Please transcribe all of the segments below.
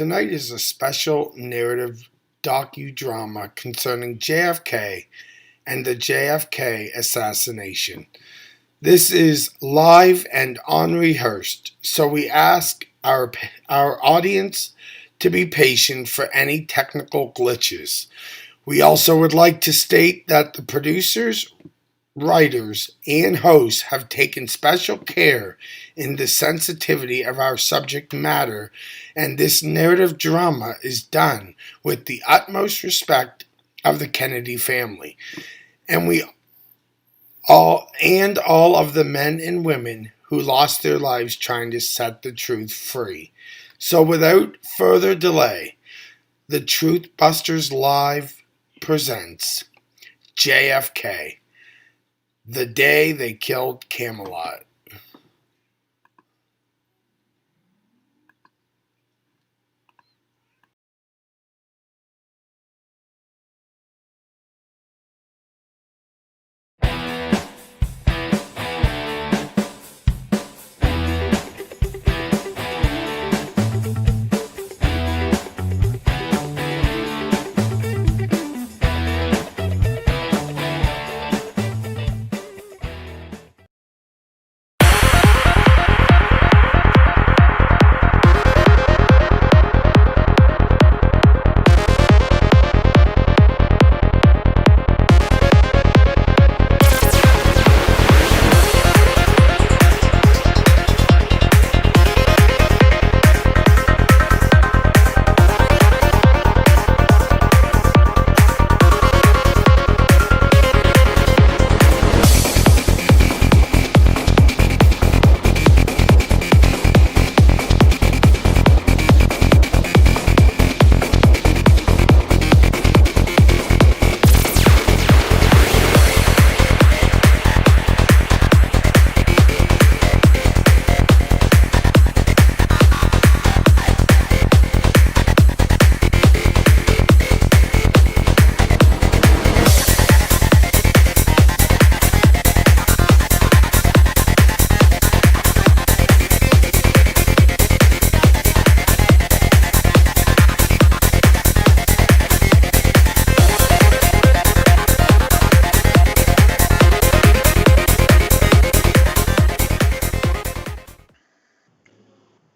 Tonight is a special narrative docudrama concerning JFK and the JFK assassination. This is live and unrehearsed, so we ask our audience to be patient for any technical glitches. We also would like to state that the producers, writers, and hosts have taken special care in the sensitivity of our subject matter, and this narrative drama is done with the utmost respect of the Kennedy family, and all of the men and women who lost their lives trying to set the truth free. So without further delay, the Truthbusters Live presents JFK. The day they killed Camelot.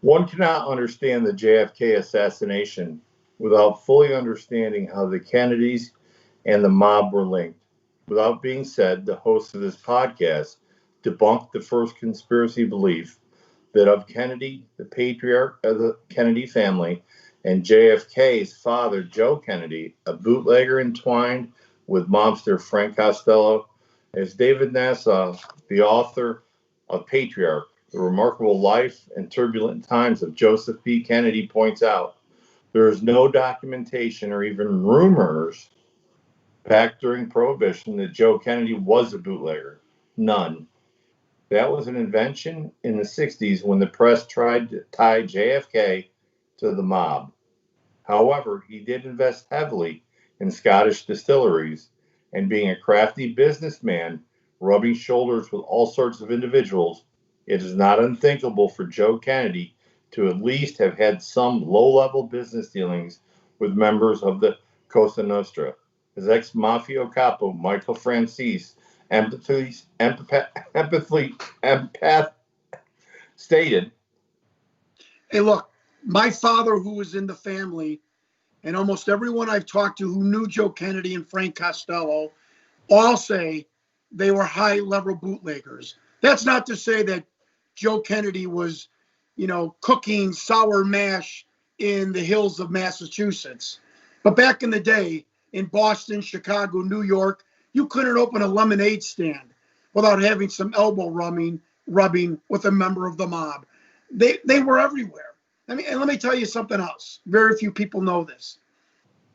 One cannot understand the JFK assassination without fully understanding how the Kennedys and the mob were linked. Without being said, the host of this podcast debunked the first conspiracy belief that of Kennedy, the patriarch of the Kennedy family, and JFK's father, Joe Kennedy, a bootlegger entwined with mobster Frank Costello. As David Nassau, the author of Patriarch, The Remarkable Life and Turbulent Times of Joseph P. Kennedy, points out, there is no documentation or even rumors back during Prohibition that Joe Kennedy was a bootlegger. None. That was an invention in the 60s when the press tried to tie JFK to the mob. However, he did invest heavily in Scottish distilleries, and being a crafty businessman, rubbing shoulders with all sorts of individuals, it is not unthinkable for Joe Kennedy to at least have had some low-level business dealings with members of the Cosa Nostra. His ex-mafia capo, Michael Francis, empath stated, Hey, look, my father, who was in the family, and almost everyone I've talked to who knew Joe Kennedy and Frank Costello all say they were high-level bootleggers. That's not to say that Joe Kennedy was, cooking sour mash in the hills of Massachusetts. But back in the day, in Boston, Chicago, New York, you couldn't open a lemonade stand without having some elbow rubbing with a member of the mob. They were everywhere. And let me tell you something else. Very few people know this.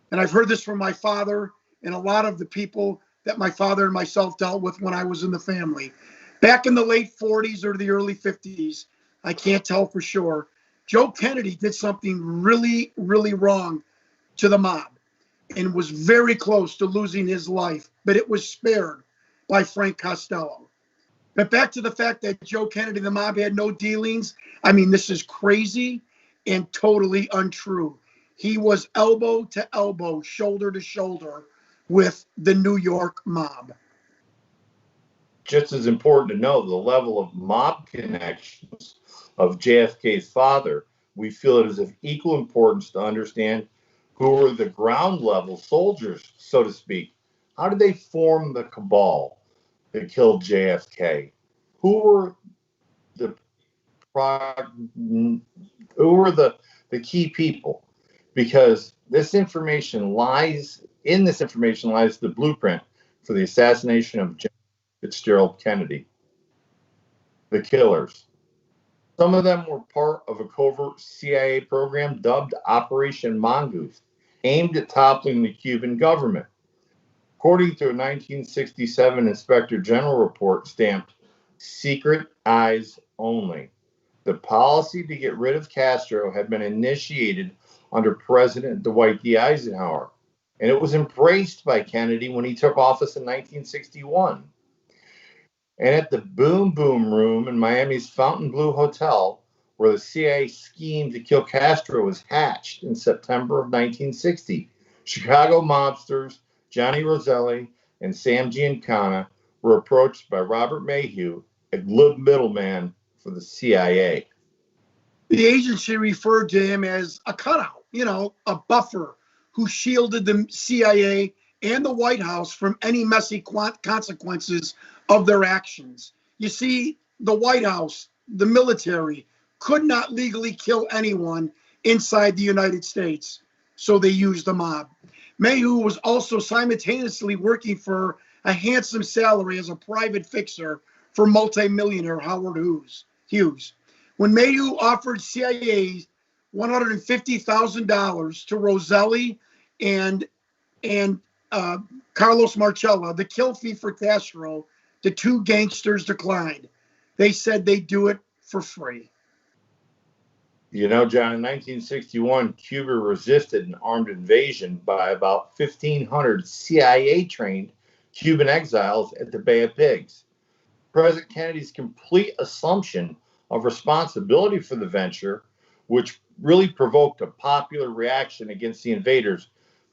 And I've heard this from my father and a lot of the people that my father and myself dealt with when I was in the family. Back in the late 40s or the early 50s, I can't tell for sure, Joe Kennedy did something really, really wrong to the mob and was very close to losing his life, but it was spared by Frank Costello. But back to the fact that Joe Kennedy and the mob had no dealings. I mean, this is crazy and totally untrue. he was elbow to elbow, shoulder to shoulder with the New York mob. Just as important to know the level of mob connections of JFK's father, we feel it is of equal importance to understand who were the ground level soldiers, so to speak. How did they form the cabal that killed JFK? Who were the who were the key people? Because this information lies the blueprint for the assassination of John Fitzgerald Kennedy. The killers. Some of them were part of a covert CIA program dubbed Operation Mongoose, aimed at toppling the Cuban government. According to a 1967 Inspector General report stamped Secret Eyes Only, the policy to get rid of Castro had been initiated under President Dwight D. Eisenhower, and it was embraced by Kennedy when he took office in 1961. And at the Boom Boom Room in Miami's Fontainebleau Hotel, where the CIA scheme to kill Castro was hatched in September of 1960, Chicago mobsters Johnny Roselli and Sam Giancana were approached by Robert Mayhew, a glib middleman for the CIA. The agency referred to him as a cutout, a buffer who shielded the CIA and the White House from any messy consequences of their actions. You see, the White House, the military, could not legally kill anyone inside the United States, so they used the mob. Mayhew was also simultaneously working for a handsome salary as a private fixer for multimillionaire Howard Hughes. When Mayhew offered CIA $150,000 to Roselli and Carlos Marcella, the kill fee for Castro, the two gangsters declined. They said they'd do it for free. You know, John, in 1961, Cuba resisted an armed invasion by about 1,500 CIA-trained Cuban exiles at the Bay of Pigs. President Kennedy's complete assumption of responsibility for the venture, which really provoked a popular reaction against the invaders,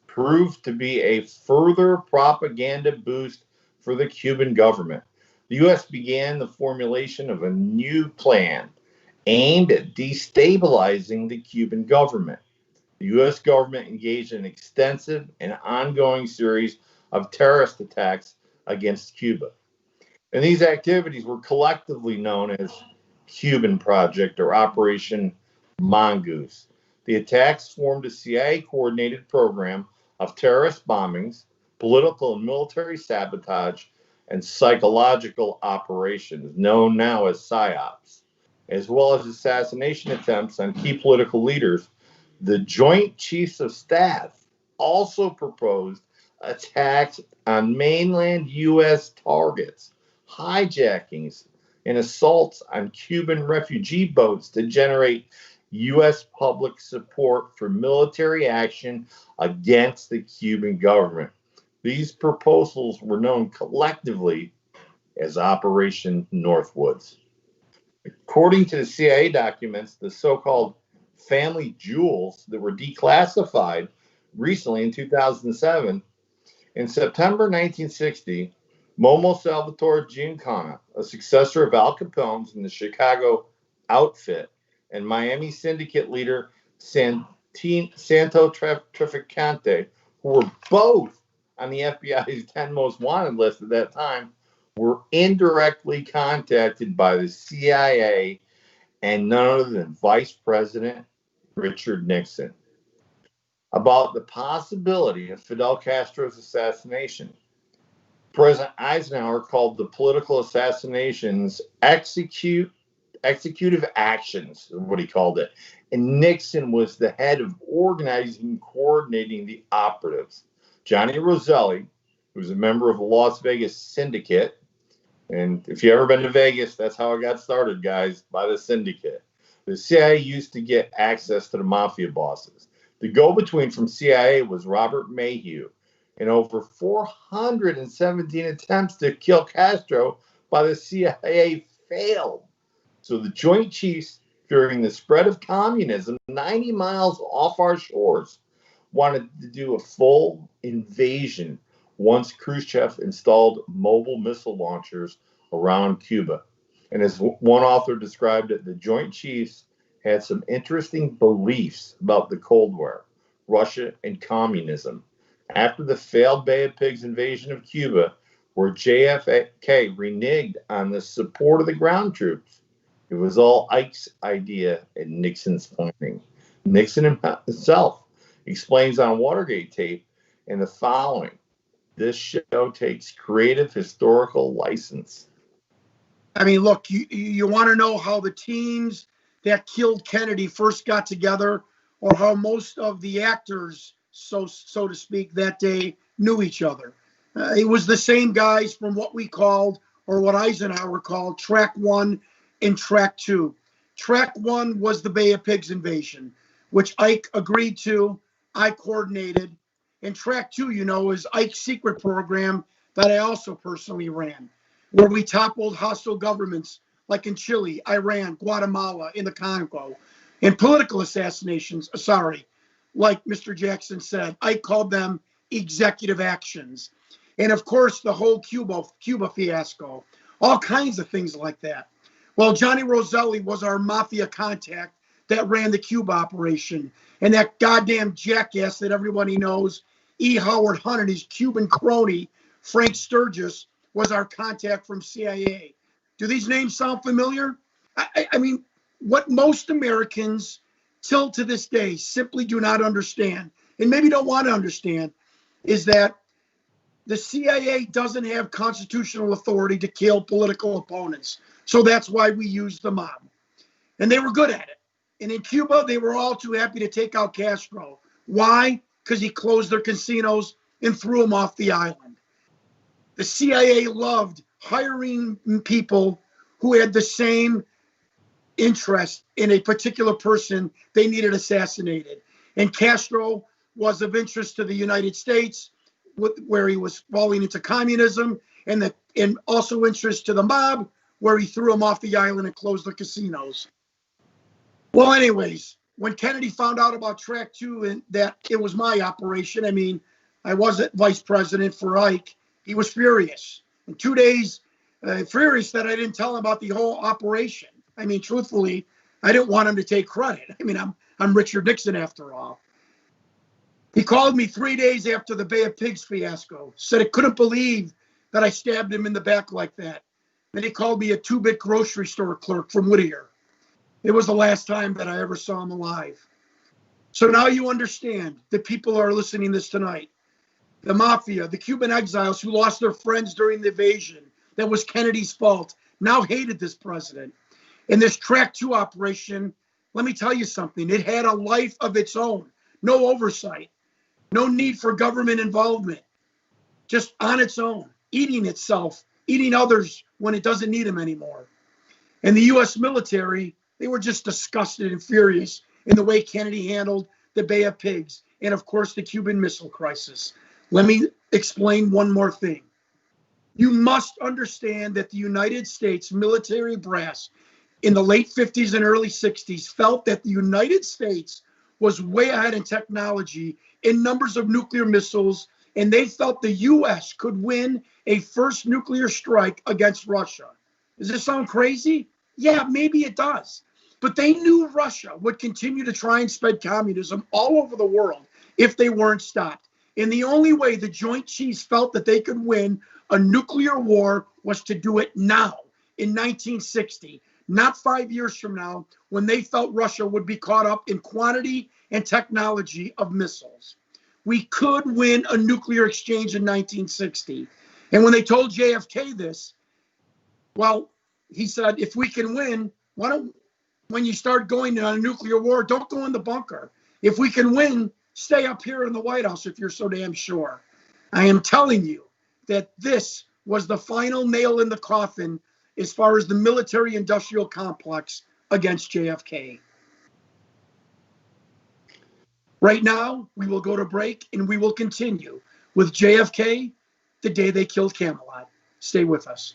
proved to be a further propaganda boost for the Cuban government. The U.S. began the formulation of a new plan aimed at destabilizing the Cuban government. The U.S. government engaged in an extensive and ongoing series of terrorist attacks against Cuba. And these activities were collectively known as Cuban Project or Operation Mongoose. The attacks formed a CIA-coordinated program of terrorist bombings, political and military sabotage, and psychological operations, known now as PSYOPs, as well as assassination attempts on key political leaders. The Joint Chiefs of Staff also proposed attacks on mainland U.S. targets, hijackings, and assaults on Cuban refugee boats to generate U.S. public support for military action against the Cuban government. These proposals were known collectively as Operation Northwoods. According to the CIA documents, the so-called family jewels that were declassified recently in 2007, in September 1960, Momo Salvatore Giancana, a successor of Al Capone's in the Chicago outfit, and Miami syndicate leader Santo Trafficante, who were both on the FBI's 10 most wanted list at that time, were indirectly contacted by the CIA and none other than Vice President Richard Nixon about the possibility of Fidel Castro's assassination. President Eisenhower called the political assassinations executive actions, is what he called it. And Nixon was the head of organizing and coordinating the operatives. Johnny Roselli, who was a member of the Las Vegas syndicate, and if you've ever been to Vegas, that's how it got started, guys, by the syndicate. The CIA used to get access to the mafia bosses. The go-between from CIA was Robert Mayhew, and over 417 attempts to kill Castro by the CIA failed. So the Joint Chiefs fearing the spread of communism 90 miles off our shores, wanted to do a full invasion once Khrushchev installed mobile missile launchers around Cuba. And as one author described it, the Joint Chiefs had some interesting beliefs about the Cold War, Russia, and communism. After the failed Bay of Pigs invasion of Cuba, where JFK reneged on the support of the ground troops, it was all Ike's idea and Nixon's planning. Nixon himself explains on Watergate tape in the following: this show takes creative historical license. I mean, look, you want to know how the teams that killed Kennedy first got together, or how most of the actors, so to speak, that day knew each other. It was the same guys from what we called, or what Eisenhower called, Track 1 and Track 2. Track 1 was the Bay of Pigs invasion, which Ike agreed to, I coordinated. And Track 2, is Ike's secret program that I also personally ran, where we toppled hostile governments like in Chile, Iran, Guatemala, in the Congo, and political assassinations. Like Mr. Jackson said, I called them executive actions. And of course, the whole Cuba fiasco, all kinds of things like that. Well, Johnny Roselli was our mafia contact that ran the Cuba operation. And that goddamn jackass that everybody knows, E. Howard Hunt, and his Cuban crony, Frank Sturgis, was our contact from CIA. Do these names sound familiar? I mean, what most Americans till to this day simply do not understand, and maybe don't want to understand, is that the CIA doesn't have constitutional authority to kill political opponents. So that's why we use the mob. And they were good at it. And in Cuba, they were all too happy to take out Castro. Why? Because he closed their casinos and threw them off the island. The CIA loved hiring people who had the same interest in a particular person they needed assassinated. And Castro was of interest to the United States, where he was falling into communism, and also interest to the mob, where he threw them off the island and closed the casinos. Well, anyways, when Kennedy found out about Track 2 and that it was my operation, I mean, I wasn't vice president for Ike, he was furious. In 2 days, furious that I didn't tell him about the whole operation. I mean, truthfully, I didn't want him to take credit. I mean, I'm Richard Nixon after all. He called me 3 days after the Bay of Pigs fiasco, said he couldn't believe that I stabbed him in the back like that. Then he called me a 2-bit grocery store clerk from Whittier. It was the last time that I ever saw him alive. So now you understand that people are listening to this tonight. The mafia, the Cuban exiles who lost their friends during the invasion, that was Kennedy's fault, now hated this president. And this Track 2 operation, let me tell you something, it had a life of its own. No oversight, no need for government involvement, just on its own, eating itself, eating others when it doesn't need them anymore. And the U.S. military, they were just disgusted and furious in the way Kennedy handled the Bay of Pigs and, of course, the Cuban Missile Crisis. Let me explain one more thing. You must understand that the United States military brass in the late 50s and early 60s felt that the United States was way ahead in technology in numbers of nuclear missiles, and they felt the U.S. could win a first nuclear strike against Russia. Does this sound crazy? Yeah, maybe it does. But they knew Russia would continue to try and spread communism all over the world if they weren't stopped. And the only way the Joint Chiefs felt that they could win a nuclear war was to do it now, in 1960, not 5 years from now, when they felt Russia would be caught up in quantity and technology of missiles. We could win a nuclear exchange in 1960. And when they told JFK this, well, he said, if we can win, why don't, when you start going on a nuclear war, don't go in the bunker. If we can win, stay up here in the White House if you're so damn sure. I am telling you that this was the final nail in the coffin as far as the military-industrial complex against JFK. Right now, we will go to break, and we will continue with JFK, the day they killed Camelot. Stay with us.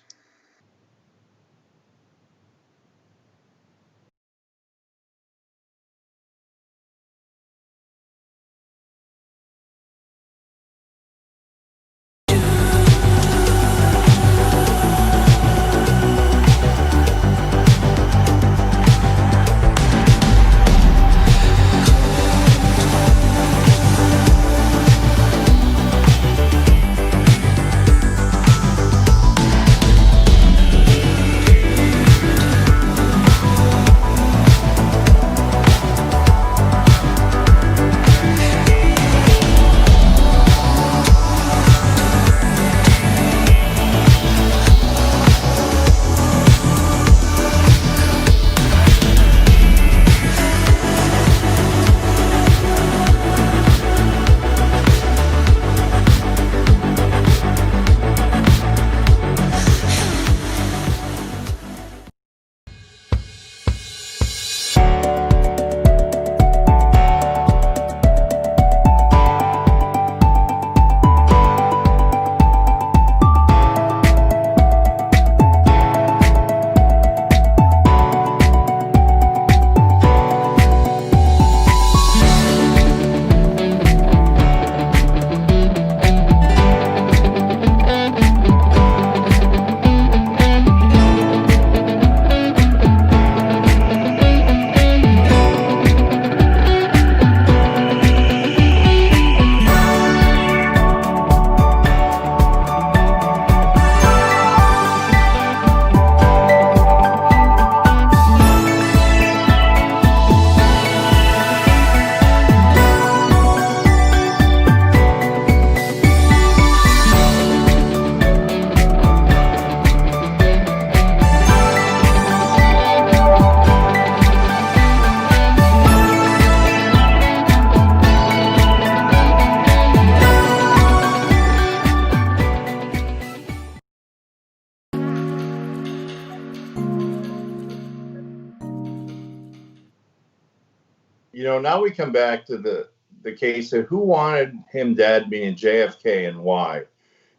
Now we come back to the case of who wanted him dead, meaning JFK, and why.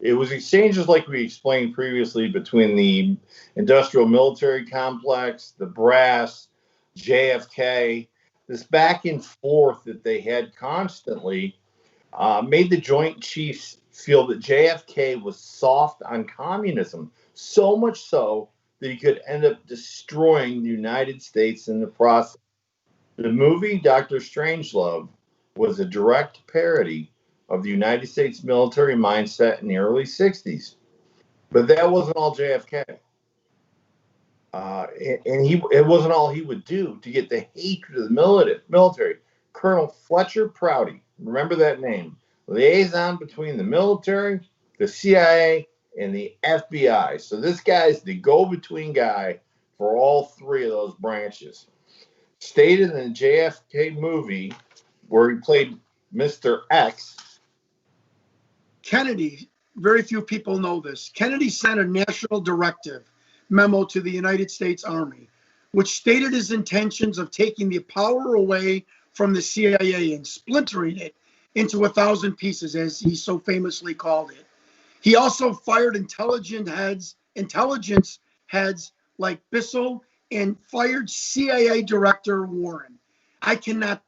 It was exchanges like we explained previously between the industrial military complex, the brass, JFK. This back and forth that they had constantly made the Joint Chiefs feel that JFK was soft on communism, so much so that he could end up destroying the United States in the process. The movie Dr. Strangelove was a direct parody of the United States military mindset in the early 60s. But that wasn't all JFK. It wasn't all he would do to get the hatred of the military. Colonel Fletcher Prouty, remember that name, liaison between the military, the CIA, and the FBI. So this guy's the go-between guy for all three of those branches. Stated in the JFK movie where he played Mr. X. Kennedy, very few people know this. Kennedy sent a national directive memo to the United States Army, which stated his intentions of taking the power away from the CIA and splintering it into 1,000 pieces, as he so famously called it. He also fired intelligence heads like Bissell and fired CIA Director Warren. I cannot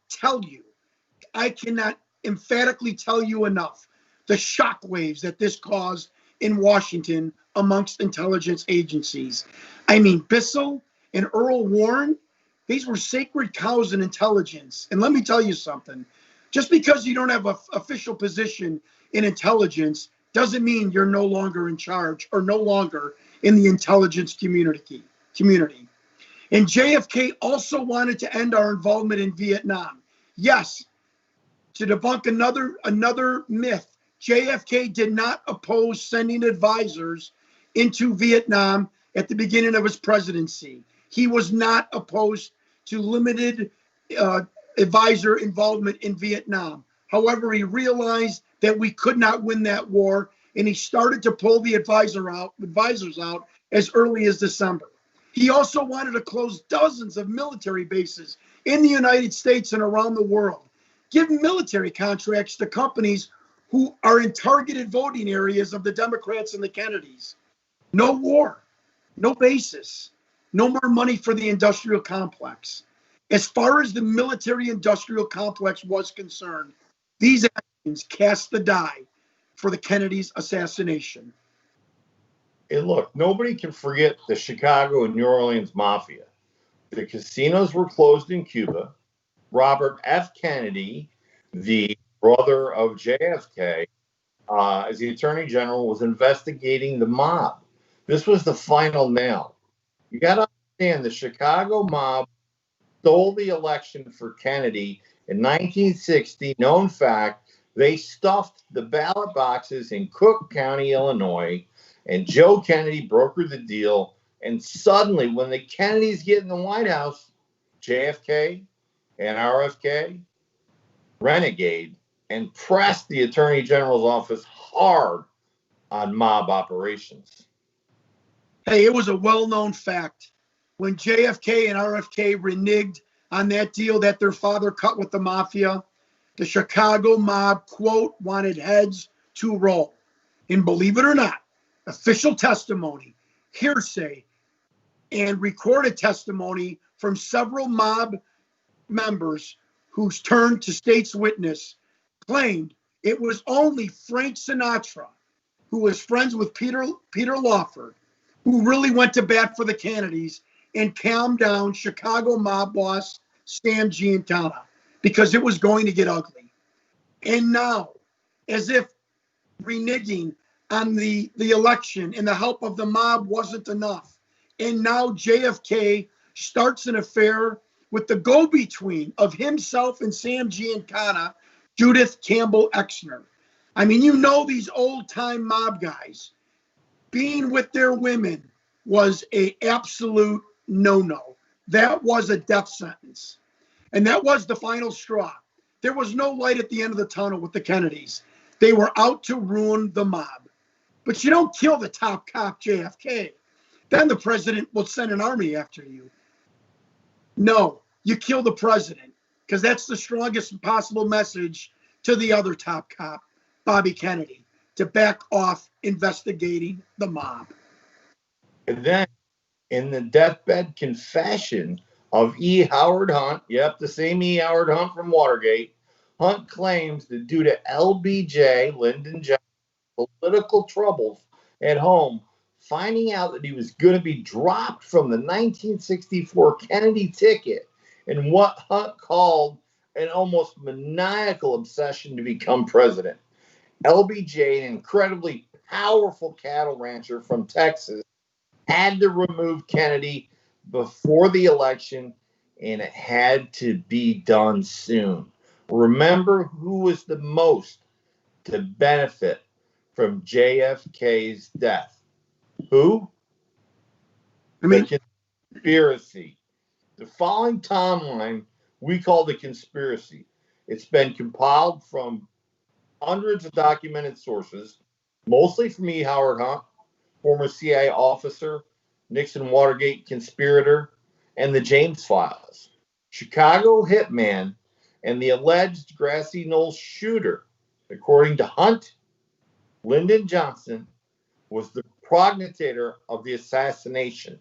emphatically tell you enough the shockwaves that this caused in Washington amongst intelligence agencies. I mean, Bissell and Earl Warren, these were sacred cows in intelligence. And let me tell you something. Just because you don't have an official position in intelligence doesn't mean you're no longer in charge or no longer in the intelligence community. And JFK also wanted to end our involvement in Vietnam. Yes, to debunk another myth, JFK did not oppose sending advisors into Vietnam at the beginning of his presidency. He was not opposed to limited advisor involvement in Vietnam. However, he realized that we could not win that war, and he started to pull the advisors out as early as December. He also wanted to close dozens of military bases in the United States and around the world, give military contracts to companies who are in targeted voting areas of the Democrats and the Kennedys. No war, no basis, no more money for the industrial complex. As far as the military industrial complex was concerned, these actions cast the die for the Kennedys' assassination. And look, nobody can forget the Chicago and New Orleans mafia. The casinos were closed in Cuba. Robert F. Kennedy, the brother of JFK, as the Attorney General, was investigating the mob. This was the final nail. You got to understand, the Chicago mob stole the election for Kennedy in 1960. Known fact, they stuffed the ballot boxes in Cook County, Illinois, and Joe Kennedy brokered the deal. And suddenly, when the Kennedys get in the White House, JFK and RFK renegade and pressed the Attorney General's office hard on mob operations. Hey, it was a well-known fact. When JFK and RFK reneged on that deal that their father cut with the mafia, the Chicago mob, quote, wanted heads to roll. And believe it or not, official testimony, hearsay, and recorded testimony from several mob members who's turned to state's witness claimed it was only Frank Sinatra, who was friends with Peter Lawford, who really went to bat for the Kennedys and calmed down Chicago mob boss Sam Giancana, because it was going to get ugly. And now, as if reneging on the election and the help of the mob wasn't enough, and now JFK starts an affair with the go-between of himself and Sam Giancana, Judith Campbell Exner. I mean, these old-time mob guys, being with their women was an absolute no-no. That was a death sentence. And that was the final straw. There was no light at the end of the tunnel with the Kennedys. They were out to ruin the mob. But you don't kill the top cop, JFK. Then the president will send an army after you. No, you kill the president. because that's the strongest possible message to the other top cop, Bobby Kennedy, to back off investigating the mob. And then in the deathbed confession of E. Howard Hunt, yep, the same E. Howard Hunt from Watergate, Hunt claims that due to LBJ, Lyndon Johnson's political troubles at home, finding out that he was going to be dropped from the 1964 Kennedy ticket and what Hunt called an almost maniacal obsession to become president. LBJ, an incredibly powerful cattle rancher from Texas, had to remove Kennedy before the election, and it had to be done soon. Remember who was the most to benefit from JFK's death? Who? The conspiracy. The following timeline we call the conspiracy. It's been compiled from hundreds of documented sources, mostly from E. Howard Hunt, former CIA officer, Nixon Watergate conspirator, and the James Files. Chicago hitman and the alleged Grassy Knoll shooter, according to Hunt, Lyndon Johnson was the progenitor of the assassination.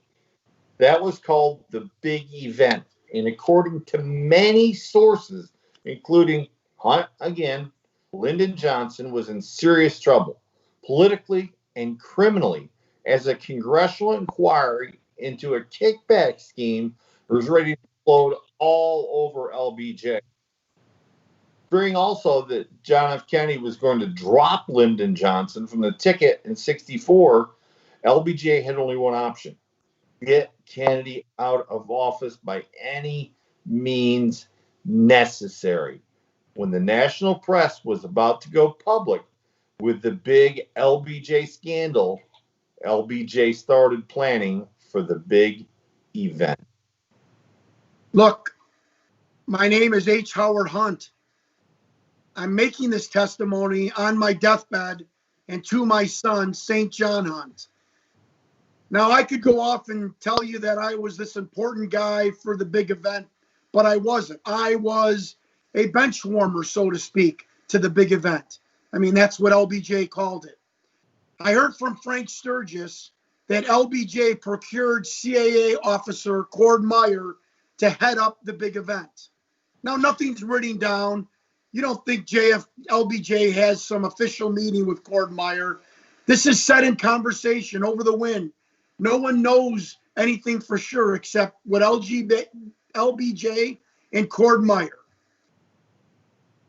That was called the big event. And according to many sources, including Hunt again, Lyndon Johnson was in serious trouble, politically and criminally, as a congressional inquiry into a kickback scheme was ready to explode all over LBJ. Fearing also that John F. Kennedy was going to drop Lyndon Johnson from the ticket in 64, LBJ had only one option: get Kennedy out of office by any means necessary. When the national press was about to go public with the big LBJ scandal, LBJ started planning for the big event. Look, my name is H. Howard Hunt. I'm making this testimony on my deathbed and to my son, St. John Hunt. Now, I could go off and tell you that I was this important guy for the big event, but I wasn't. I was a bench warmer, so to speak, to the big event. I mean, that's what LBJ called it. I heard from Frank Sturgis that LBJ procured CAA officer Cord Meyer to head up the big event. Now, nothing's written down. You don't think LBJ has some official meeting with Cord Meyer. This is said in conversation over the wind. No one knows anything for sure except what LBJ and Cord Meyer.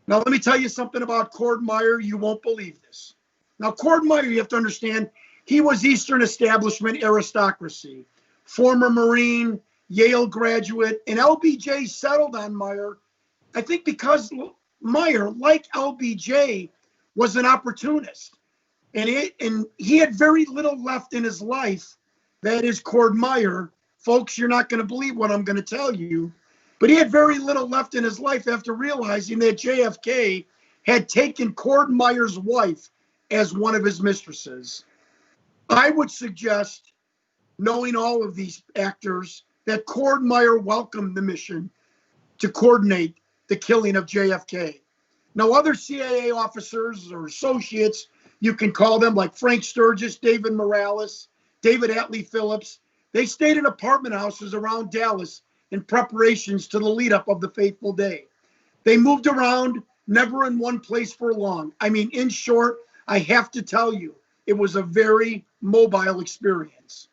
Now, let me tell you something about Cord Meyer. You won't believe this. Now, Cord Meyer, you have to understand, he was Eastern establishment aristocracy, former Marine, Yale graduate, and LBJ settled on Meyer, I think because Meyer, like LBJ, was an opportunist. And he had very little left in his life. That is Cord Meyer. Folks, you're not going to believe what I'm going to tell you. But he had very little left in his life after realizing that JFK had taken Cord Meyer's wife as one of his mistresses. I would suggest, knowing all of these actors, that Cord Meyer welcomed the mission to coordinate the killing of JFK. Now, other CIA officers or associates, you can call them, like Frank Sturgis, David Morales, David Atlee Phillips, they stayed in apartment houses around Dallas in preparations to the lead up of the fateful day. They moved around, never in one place for long. I mean, in short, I have to tell you, it was a very mobile experience.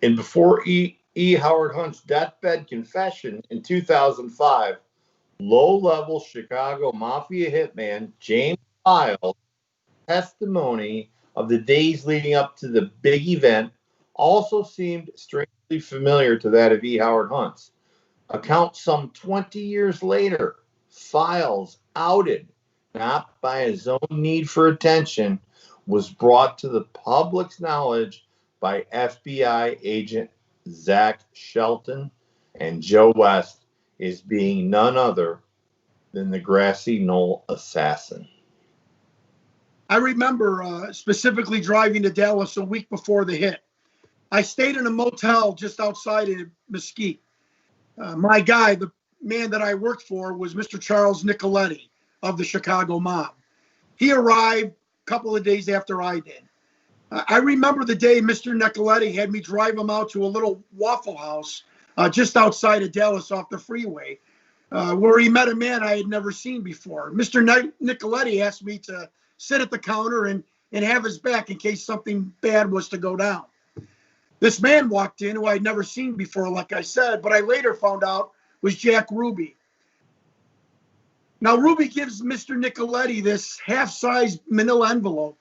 And before E. Howard Hunt's deathbed confession in 2005, low-level Chicago Mafia hitman James Files' testimony of the days leading up to the big event also seemed strangely familiar to that of E. Howard Hunt's. Account some 20 years later, Files, outed not by his own need for attention, was brought to the public's knowledge by FBI agent Zach Shelton, and Joe West is being none other than the Grassy Knoll assassin. I remember specifically driving to Dallas a week before the hit. I stayed in a motel just outside of Mesquite. My guy, man that I worked for was Mr. Charles Nicoletti of the Chicago mob. He arrived a couple of days after I did. I remember the day Mr. Nicoletti had me drive him out to a little Waffle House just outside of Dallas off the freeway, where he met a man I had never seen before. Mr. Nicoletti asked me to sit at the counter and have his back in case something bad was to go down. This man walked in who I'd never seen before, like I said, but I later found out was Jack Ruby. Now, Ruby gives Mr. Nicoletti this half-sized manila envelope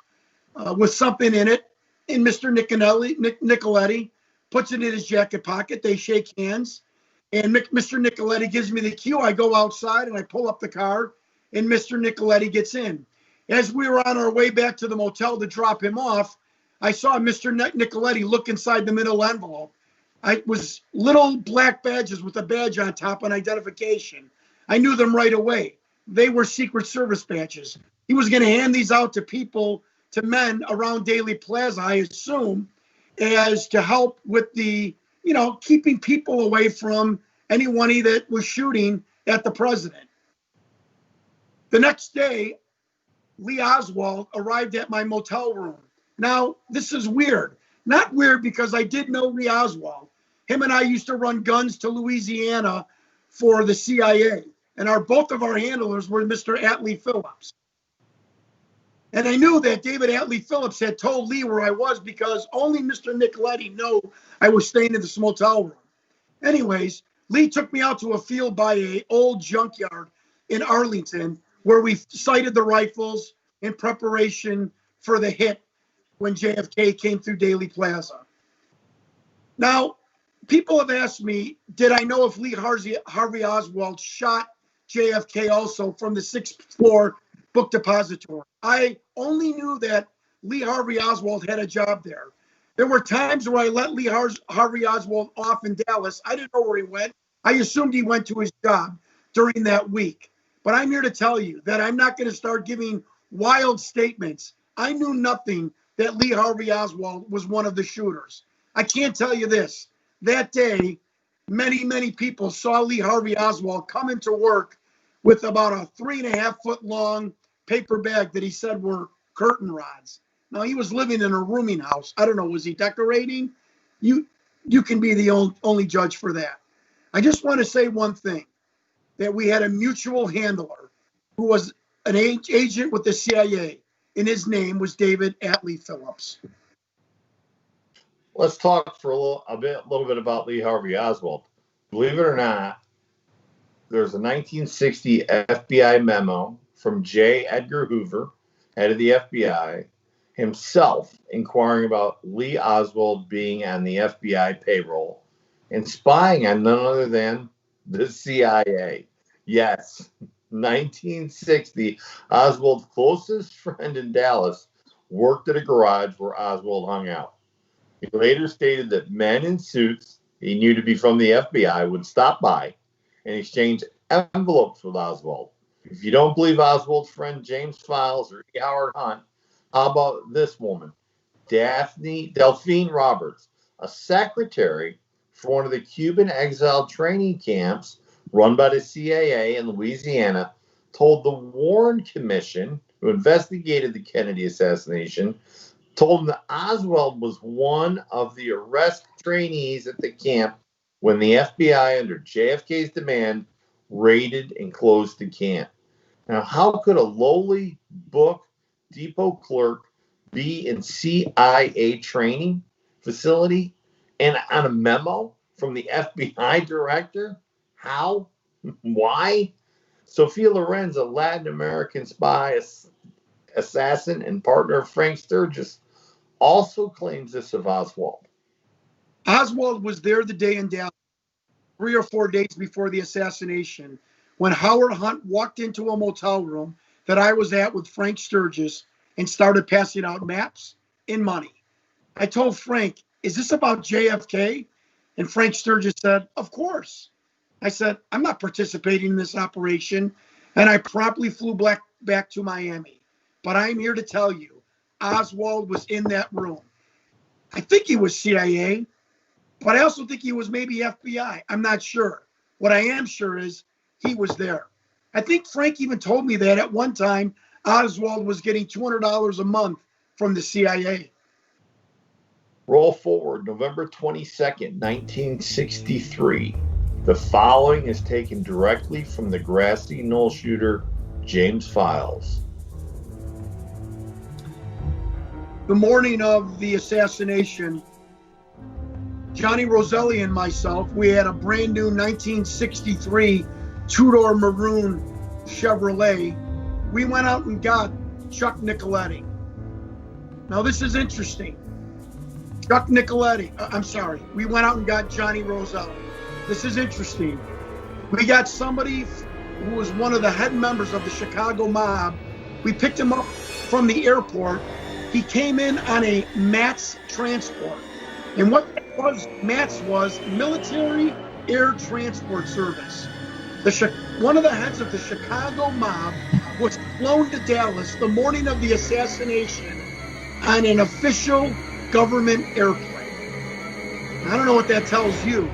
with something in it, and Mr. Nicoletti puts it in his jacket pocket. They shake hands, and Mr. Nicoletti gives me the cue. I go outside, and I pull up the car, and Mr. Nicoletti gets in. As we were on our way back to the motel to drop him off, I saw Mr. Nicoletti look inside the manila envelope. It was little black badges with a badge on top and identification. I knew them right away. They were Secret Service badges. He was going to hand these out to people, to men around Daley Plaza, I assume, as to help with the, keeping people away from anyone that was shooting at the president. The next day, Lee Oswald arrived at my motel room. Now, this is weird. Not weird because I did know Lee Oswald. Him and I used to run guns to Louisiana for the CIA. And both of our handlers were Mr. Atlee Phillips. And I knew that David Atlee Phillips had told Lee where I was because only Mr. Nicoletti knew I was staying in this motel room. Anyways, Lee took me out to a field by an old junkyard in Arlington where we sighted the rifles in preparation for the hit when JFK came through Daley Plaza. Now, people have asked me, did I know if Lee Harvey Oswald shot JFK also from the 6th floor book depository? I only knew that Lee Harvey Oswald had a job there. There were times where I let Lee Harvey Oswald off in Dallas. I didn't know where he went. I assumed he went to his job during that week. But I'm here to tell you that I'm not going to start giving wild statements. I knew nothing that Lee Harvey Oswald was one of the shooters. I can't tell you this. That day, many, many people saw Lee Harvey Oswald come into work with about a 3.5-foot long paper bag that he said were curtain rods. Now, he was living in a rooming house. I don't know, was he decorating? You can be the only judge for that. I just want to say one thing, that we had a mutual handler who was an agent with the CIA, and his name was David Atlee Phillips. Let's talk for a little bit about Lee Harvey Oswald. Believe it or not, there's a 1960 FBI memo from J. Edgar Hoover, head of the FBI, himself inquiring about Lee Oswald being on the FBI payroll and spying on none other than the CIA. Yes, 1960, Oswald's closest friend in Dallas worked at a garage where Oswald hung out. He later stated that men in suits he knew to be from the FBI would stop by and exchange envelopes with Oswald. If you don't believe Oswald's friend James Files or E. Howard Hunt, how about this woman, Delphine Roberts, a secretary for one of the Cuban exile training camps run by the CIA in Louisiana, told the Warren Commission, who investigated the Kennedy assassination, told him that Oswald was one of the arrest trainees at the camp when the FBI, under JFK's demand, raided and closed the camp. Now, how could a lowly book depot clerk be in CIA training facility and on a memo from the FBI director? How? Why? Sophia Lorenz, a Latin American spy, assassin, and partner of Frank Sturgis, also claims this of Oswald. Oswald was there the day in Dallas, 3 or 4 days before the assassination, when Howard Hunt walked into a motel room that I was at with Frank Sturgis and started passing out maps and money. I told Frank, is this about JFK? And Frank Sturgis said, of course. I said, I'm not participating in this operation. And I promptly flew back to Miami. But I'm here to tell you, Oswald was in that room. I think he was CIA, but I also think he was maybe FBI. I'm not sure. What I am sure is he was there. I think Frank even told me that at one time Oswald was getting $200 a month from the CIA. Roll forward November 22nd, 1963. The following is taken directly from the Grassy Knoll shooter James Files. The morning of the assassination, Johnny Roselli and myself, we had a brand new 1963 two-door maroon Chevrolet. We went out and got Chuck Nicoletti. Now this is interesting. Chuck Nicoletti, we went out and got Johnny Roselli. This is interesting. We got somebody who was one of the head members of the Chicago mob. We picked him up from the airport. He came in on a MATS transport. And what MATS was Military Air Transport Service. One of the heads of the Chicago mob was flown to Dallas the morning of the assassination on an official government airplane. I don't know what that tells you.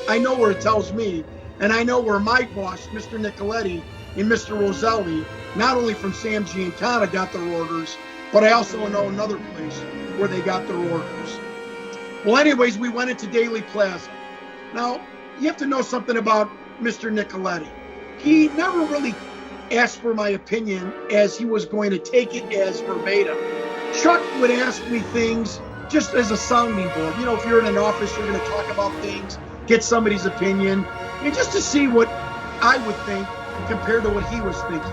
I know where it tells me, and I know where my boss, Mr. Nicoletti and Mr. Roselli, not only from Sam Giancana got their orders, but I also know another place where they got their orders. Well, anyways, we went into Daily Plaza. Now, you have to know something about Mr. Nicoletti. He never really asked for my opinion as he was going to take it as verbatim. Chuck would ask me things just as a sounding board. You know, if you're in an office, you're going to talk about things, get somebody's opinion, and just to see what I would think compared to what he was thinking.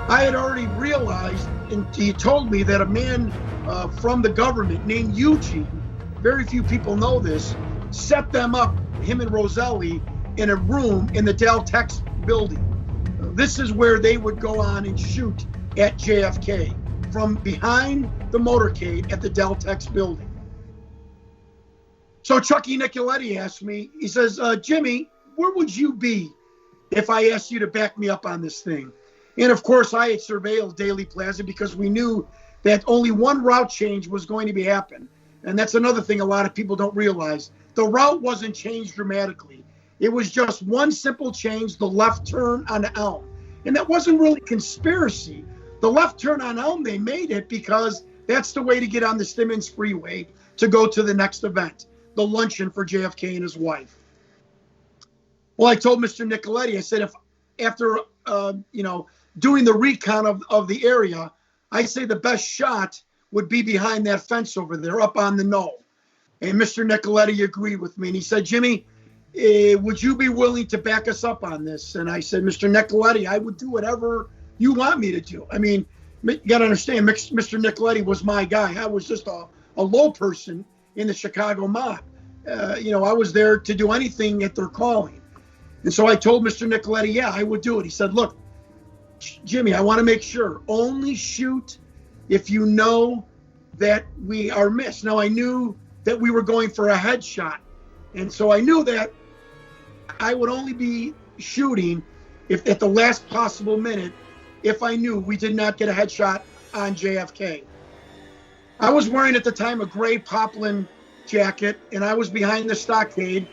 I had already realized, and he told me that a man from the government named Eugene, very few people know this, set them up, him and Roselli, in a room in the Deltex building. This is where they would go on and shoot at JFK from behind the motorcade at the Deltex building. So Chucky Nicoletti asked me, he says, Jimmy, where would you be if I asked you to back me up on this thing? And of course, I had surveilled Daily Plaza because we knew that only one route change was going to be happen. And that's another thing a lot of people don't realize. The route wasn't changed dramatically. It was just one simple change, the left turn on Elm. And that wasn't really conspiracy. The left turn on Elm, they made it because that's the way to get on the Simmons Freeway to go to the next event, the luncheon for JFK and his wife. Well, I told Mr. Nicoletti, I said, if after, doing the recon of the area, I say the best shot would be behind that fence over there up on the knoll. And Mr. Nicoletti agreed with me. And he said, Jimmy, would you be willing to back us up on this? And I said, Mr. Nicoletti, I would do whatever you want me to do. I mean, you got to understand, Mr. Nicoletti was my guy. I was just a low person in the Chicago mob. I was there to do anything at their calling. And so I told Mr. Nicoletti, yeah, I would do it. He said, look, Jimmy, I want to make sure. Only shoot if you know that we are missed. Now, I knew that we were going for a headshot. And so I knew that I would only be shooting if at the last possible minute if I knew we did not get a headshot on JFK. I was wearing at the time a gray poplin jacket, and I was behind the stockade.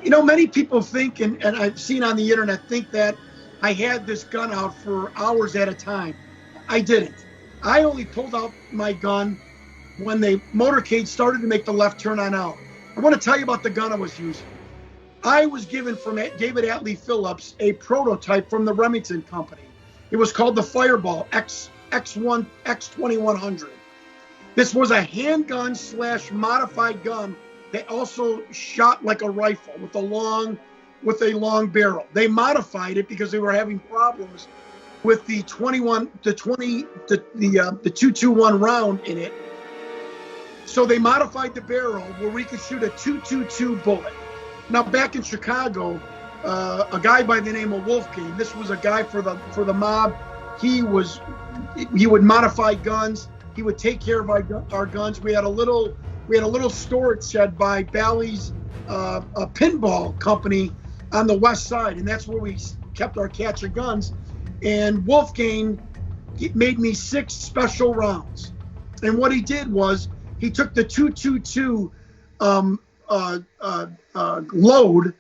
You know, many people think, and I've seen on the internet, think that I had this gun out for hours at a time. I didn't. I only pulled out my gun when the motorcade started to make the left turn on Elm. I want to tell you about the gun I was using. I was given from David Atlee Phillips a prototype from the Remington Company. It was called the Fireball X2100. This was a handgun / modified gun that also shot like a rifle with a long barrel. They modified it because they were having problems with the 221 round in it. So they modified the barrel where we could shoot a 222 bullet. Now, back in Chicago, a guy by the name of Wolfgang, this was a guy for the mob. He would modify guns. He would take care of our guns. We had a little storage shed by Bally's a pinball company on the west side, and that's where we kept our catch of guns. And Wolfgang made me 6 special rounds. And what he did was he took the 222 load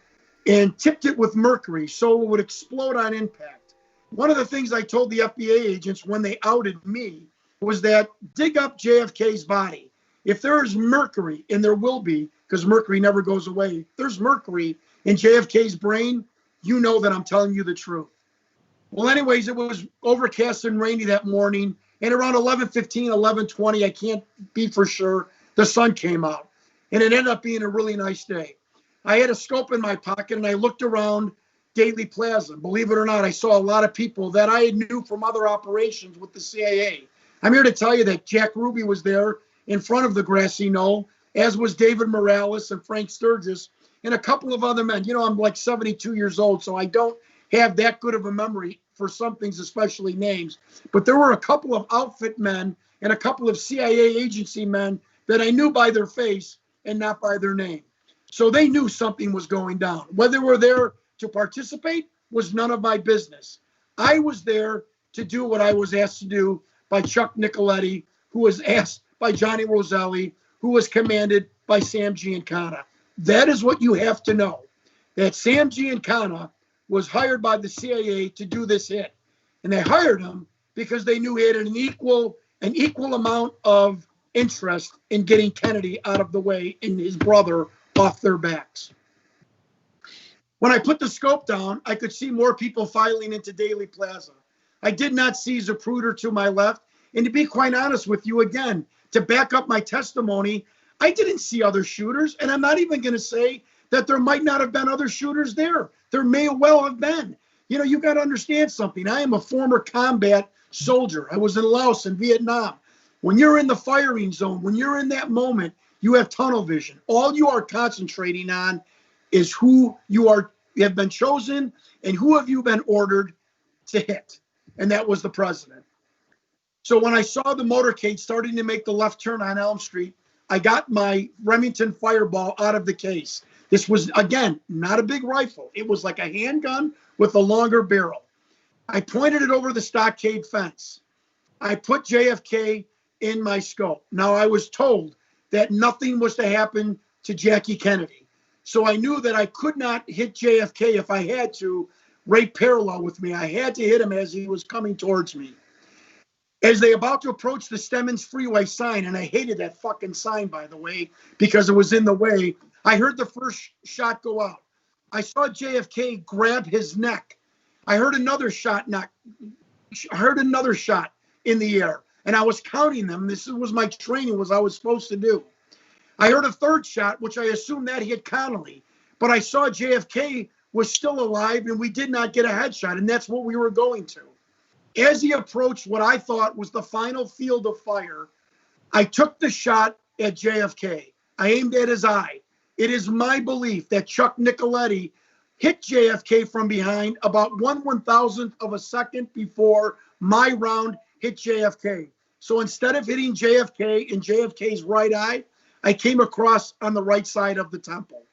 and tipped it with mercury so it would explode on impact. One of the things I told the FBI agents when they outed me was that dig up JFK's body. If there is mercury, and there will be, because mercury never goes away, if there's mercury in JFK's brain, you know that I'm telling you the truth. Well, anyways, it was overcast and rainy that morning, and around 11:15, 11:20, I can't be for sure, the sun came out, and it ended up being a really nice day. I had a scope in my pocket, and I looked around Daily Plaza. Believe it or not, I saw a lot of people that I knew from other operations with the CIA. I'm here to tell you that Jack Ruby was there in front of the grassy knoll, as was David Morales and Frank Sturgis, and a couple of other men. You know, I'm like 72 years old, so I don't have that good of a memory for some things, especially names. But there were a couple of outfit men and a couple of CIA agency men that I knew by their face and not by their name. So they knew something was going down. Whether we're there to participate was none of my business. I was there to do what I was asked to do by Chuck Nicoletti, who was asked by Johnny Roselli, who was commanded by Sam Giancana. That is what you have to know, that Sam Giancana was hired by the CIA to do this hit. And they hired him because they knew he had an equal amount of interest in getting Kennedy out of the way and his brother off their backs. When I put the scope down, I could see more people filing into Daily Plaza. I did not see Zapruder to my left. And to be quite honest with you, again, to back up my testimony, I didn't see other shooters. And I'm not even going to say that there might not have been other shooters there. There may well have been. You know, you got to understand something. I am a former combat soldier. I was in Laos and Vietnam. When you're in the firing zone, when you're in that moment, you have tunnel vision. All you are concentrating on is who you have been chosen and who have you been ordered to hit. And that was the president. So when I saw the motorcade starting to make the left turn on Elm Street, I got my Remington Fireball out of the case. This was, again, not a big rifle. It was like a handgun with a longer barrel. I pointed it over the stockade fence. I put JFK in my scope. Now, I was told that nothing was to happen to Jackie Kennedy. So I knew that I could not hit JFK if I had to, right parallel with me. I had to hit him as he was coming towards me. As they about to approach the Stemmons Freeway sign, and I hated that fucking sign, by the way, because it was in the way, I heard the first shot go out. I saw JFK grab his neck. I heard another shot in the air, and I was counting them. This was my training, was I was supposed to do. I heard a third shot, which I assumed that hit Connolly, but I saw JFK was still alive, and we did not get a headshot, and that's what we were going to. As he approached what I thought was the final field of fire, I took the shot at JFK. I aimed at his eye. It is my belief that Chuck Nicoletti hit JFK from behind about 1/1000th of a second before my round hit JFK. So instead of hitting JFK in JFK's right eye, I came across on the right side of the temple.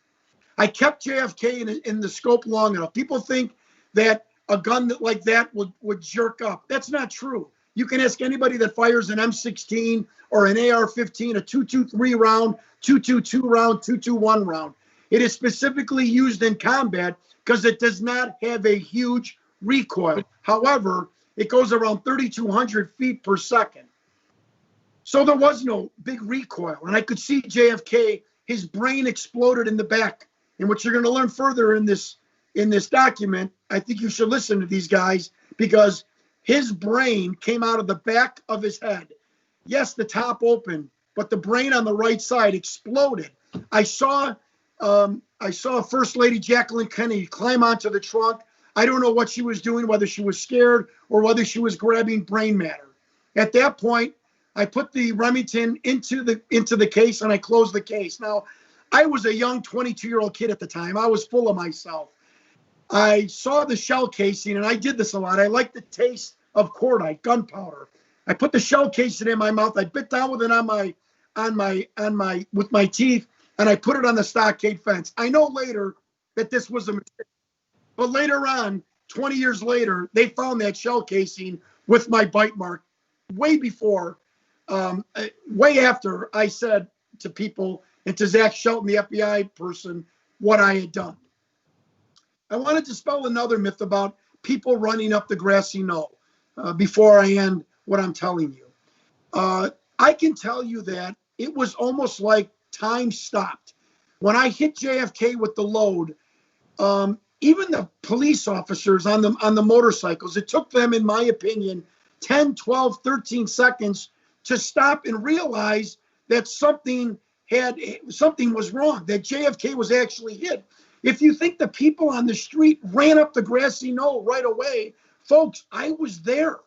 I kept JFK in the scope long enough. People think that a gun like that would jerk up. That's not true. You can ask anybody that fires an M16 or an AR-15, a 223 round, 222 round, 221 round. It is specifically used in combat because it does not have a huge recoil. However, it goes around 3,200 feet per second. So there was no big recoil. And I could see JFK, his brain exploded in the back. And what you're going to learn further in this document, I think you should listen to these guys, because his brain came out of the back of his head. Yes, the top opened, but the brain on the right side exploded. I saw First Lady Jacqueline Kennedy climb onto the trunk. I don't know what she was doing, whether she was scared or whether she was grabbing brain matter. At that point, I put the Remington into the case and I closed the case. Now, I was a young 22-year-old kid at the time. I was full of myself. I saw the shell casing, and I did this a lot. I like the taste of cordite, gunpowder. I put the shell casing in my mouth. I bit down with it with my teeth, and I put it on the stockade fence. I know later that this was a mistake, but later on, 20 years later, they found that shell casing with my bite mark way before, way after I said to people and to Zach Shelton, the FBI person, what I had done. I want to dispel another myth about people running up the grassy knoll before I end what I'm telling you. I can tell you that it was almost like time stopped. When I hit JFK with the load, even the police officers on the motorcycles, it took them, in my opinion, 10, 12, 13 seconds to stop and realize that something was wrong, that JFK was actually hit. If you think the people on the street ran up the grassy knoll right away, folks, I was there.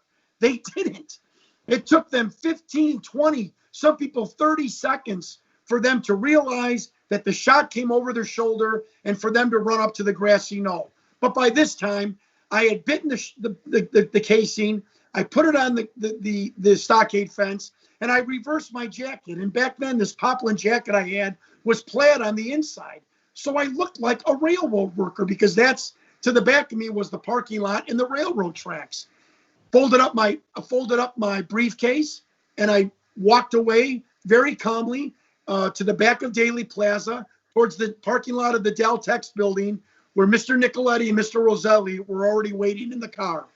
They didn't. It took them 15, 20, some people 30 seconds for them to realize that the shot came over their shoulder and for them to run up to the grassy knoll. But by this time, I had bitten the casing. I put it on the stockade fence, and I reversed my jacket. And back then, this poplin jacket I had was plaid on the inside. So I looked like a railroad worker, because that's to the back of me was the parking lot and the railroad tracks. Folded up my briefcase, and I walked away very calmly to the back of Daley Plaza towards the parking lot of the Deltex building, where Mr. Nicoletti and Mr. Roselli were already waiting in the car.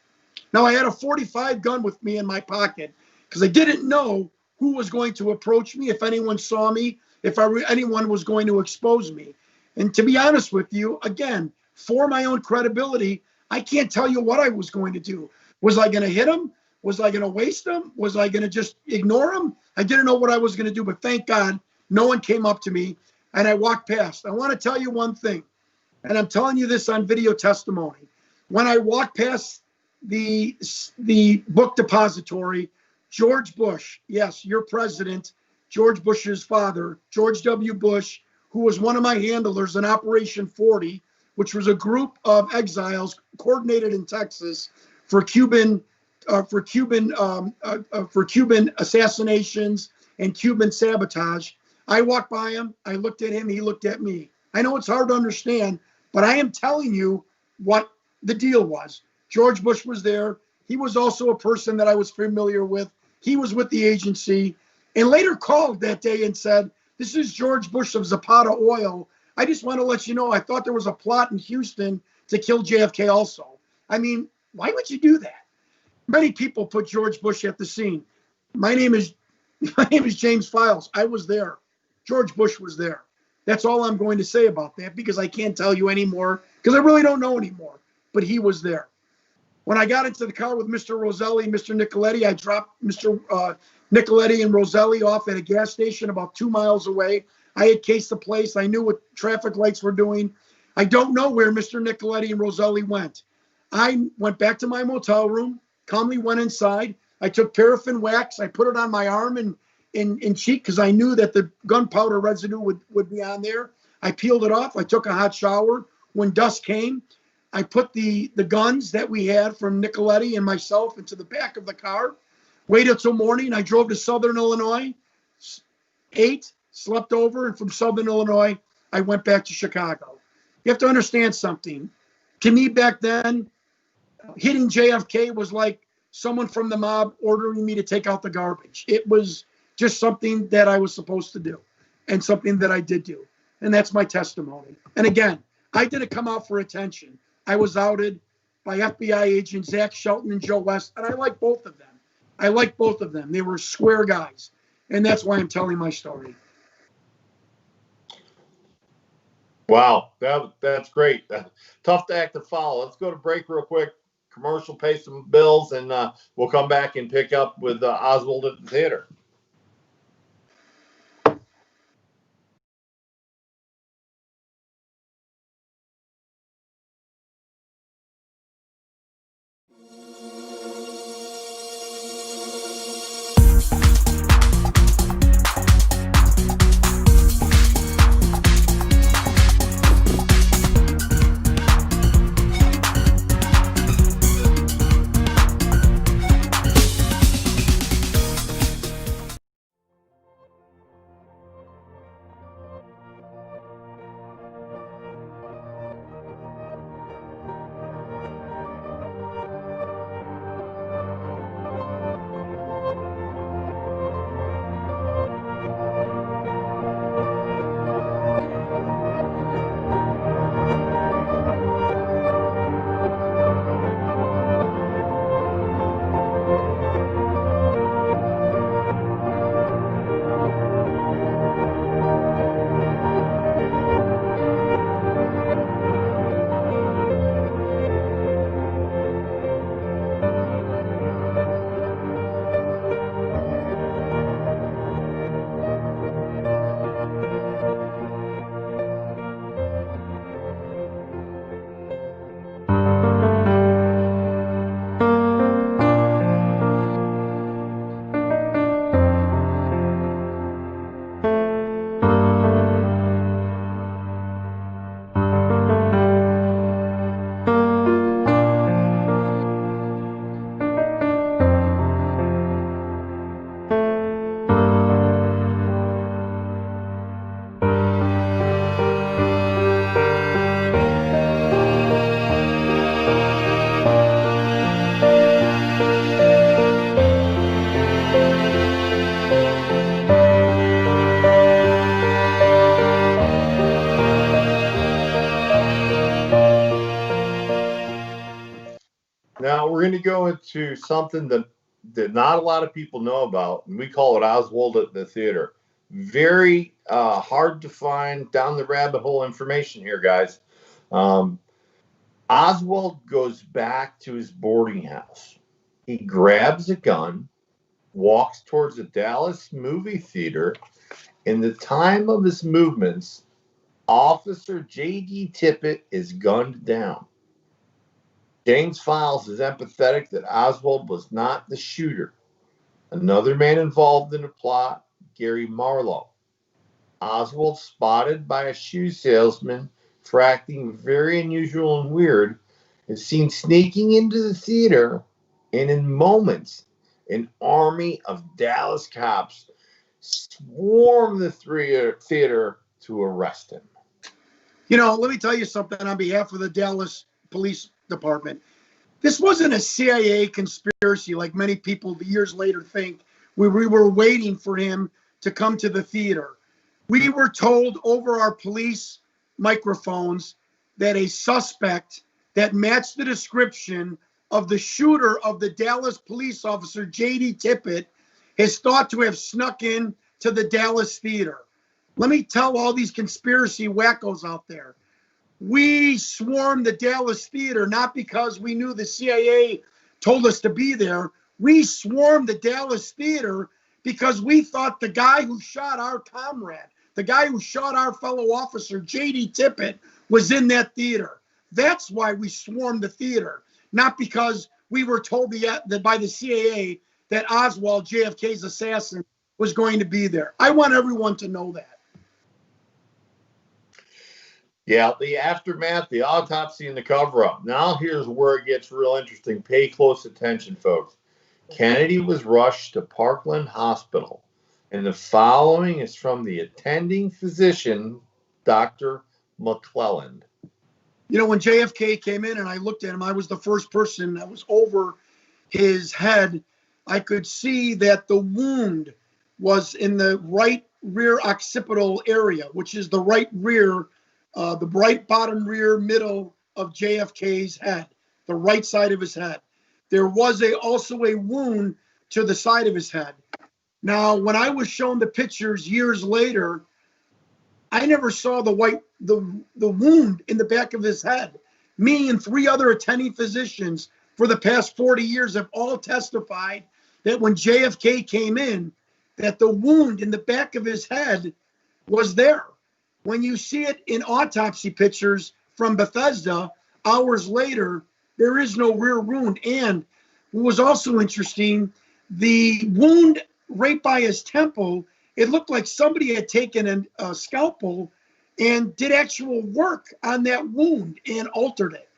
Now, I had a .45 gun with me in my pocket because I didn't know who was going to approach me, if anyone saw me, if anyone was going to expose me. And to be honest with you, again, for my own credibility, I can't tell you what I was going to do. Was I going to hit him? Was I going to waste him? Was I going to just ignore him? I didn't know what I was going to do, but thank God no one came up to me, and I walked past. I want to tell you one thing, and I'm telling you this on video testimony. When I walked past the book depository, George Bush, yes, your president, George Bush's father, George W. Bush, who was one of my handlers in Operation 40, which was a group of exiles coordinated in Texas for Cuban assassinations and Cuban sabotage. I walked by him, I looked at him, he looked at me. I know it's hard to understand, but I am telling you what the deal was. George Bush was there. He was also a person that I was familiar with. He was with the agency, and later called that day and said, "This is George Bush of Zapata Oil. I just want to let you know, I thought there was a plot in Houston to kill JFK also." I mean, why would you do that? Many people put George Bush at the scene. My name is James Files. I was there. George Bush was there. That's all I'm going to say about that, because I can't tell you anymore, because I really don't know anymore. But he was there. When I got into the car with Mr. Roselli and Mr. Nicoletti, I dropped Mr. Nicoletti and Roselli off at a gas station about 2 miles away. I had cased the place. I knew what traffic lights were doing. I don't know where Mr. Nicoletti and Roselli went. I went back to my motel room, calmly went inside. I took paraffin wax. I put it on my arm and cheek, because I knew that the gunpowder residue would be on there. I peeled it off. I took a hot shower. When dusk came, I put the guns that we had from Nicoletti and myself into the back of the car. Waited till morning. I drove to Southern Illinois, ate, slept over, and from Southern Illinois, I went back to Chicago. You have to understand something. To me back then, hitting JFK was like someone from the mob ordering me to take out the garbage. It was just something that I was supposed to do, and something that I did do. And that's my testimony. And again, I didn't come out for attention. I was outed by FBI agents Zach Shelton and Joe West, and I like both of them. I like both of them. They were square guys, and that's why I'm telling my story. Wow, that's great. Tough act to follow. Let's go to break real quick. Commercial, pay some bills, and we'll come back and pick up with Oswald at the theater. Now we're going to go into something that not a lot of people know about, and we call it Oswald at the Theater. Very hard to find down the rabbit hole information here, guys. Oswald goes back to his boarding house. He grabs a gun, walks towards a Dallas movie theater. In the time of his movements, Officer J.D. Tippit is gunned down. James Files is empathetic that Oswald was not the shooter. Another man involved in the plot, Gary Marlowe. Oswald, spotted by a shoe salesman for acting very unusual and weird, is seen sneaking into the theater, and in moments, an army of Dallas cops swarm the theater to arrest him. You know, let me tell you something on behalf of the Dallas Police Department. This wasn't a CIA conspiracy like many people years later think. We were waiting for him to come to the theater. We were told over our police microphones that a suspect that matched the description of the shooter of the Dallas police officer, J.D. Tippit, is thought to have snuck in to the Dallas theater. Let me tell all these conspiracy wackos out there. We swarmed the Dallas theater not because we knew the CIA told us to be there. We swarmed the Dallas theater because we thought the guy who shot our comrade, the guy who shot our fellow officer, J.D. Tippit, was in that theater. That's why we swarmed the theater, not because we were told that by the CIA that Oswald, JFK's assassin, was going to be there. I want everyone to know that. Yeah, the aftermath, the autopsy, and the cover-up. Now here's where it gets real interesting. Pay close attention, folks. Kennedy was rushed to Parkland Hospital, and the following is from the attending physician, Dr. McClelland. You know, when JFK came in and I looked at him, I was the first person that was over his head. I could see that the wound was in the right rear occipital area, which is the right rear, the right bottom rear middle of JFK's head, the right side of his head. There was also a wound to the side of his head. Now, when I was shown the pictures years later, I never saw the wound in the back of his head. Me and 3 other attending physicians for the past 40 years have all testified that when JFK came in, that the wound in the back of his head was there. When you see it in autopsy pictures from Bethesda, hours later, there is no rear wound. And what was also interesting, the wound right by his temple, it looked like somebody had taken a scalpel and did actual work on that wound and altered it.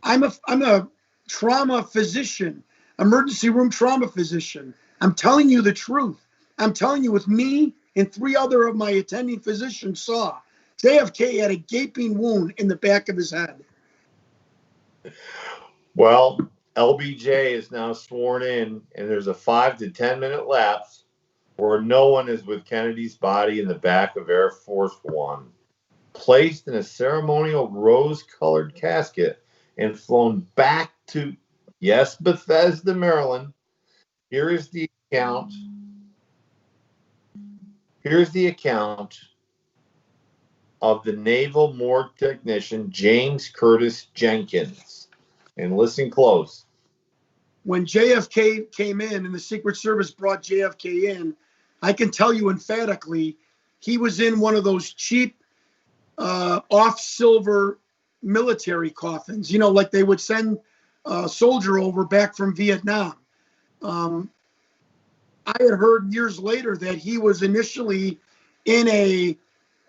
I'm a trauma physician, emergency room trauma physician. I'm telling you the truth. I'm telling you, with me and 3 other of my attending physicians saw, JFK had a gaping wound in the back of his head. Well, LBJ is now sworn in, and there's a 5 to 10 minute lapse where no one is with Kennedy's body in the back of Air Force One, placed in a ceremonial rose-colored casket and flown back to, yes, Bethesda, Maryland. Here's the account of the Naval Morgue technician James Curtis Jenkins. And listen close. When JFK came in and the Secret Service brought JFK in, I can tell you emphatically, he was in one of those cheap off-silver military coffins, you know, like they would send a soldier over back from Vietnam. I had heard years later that he was initially in a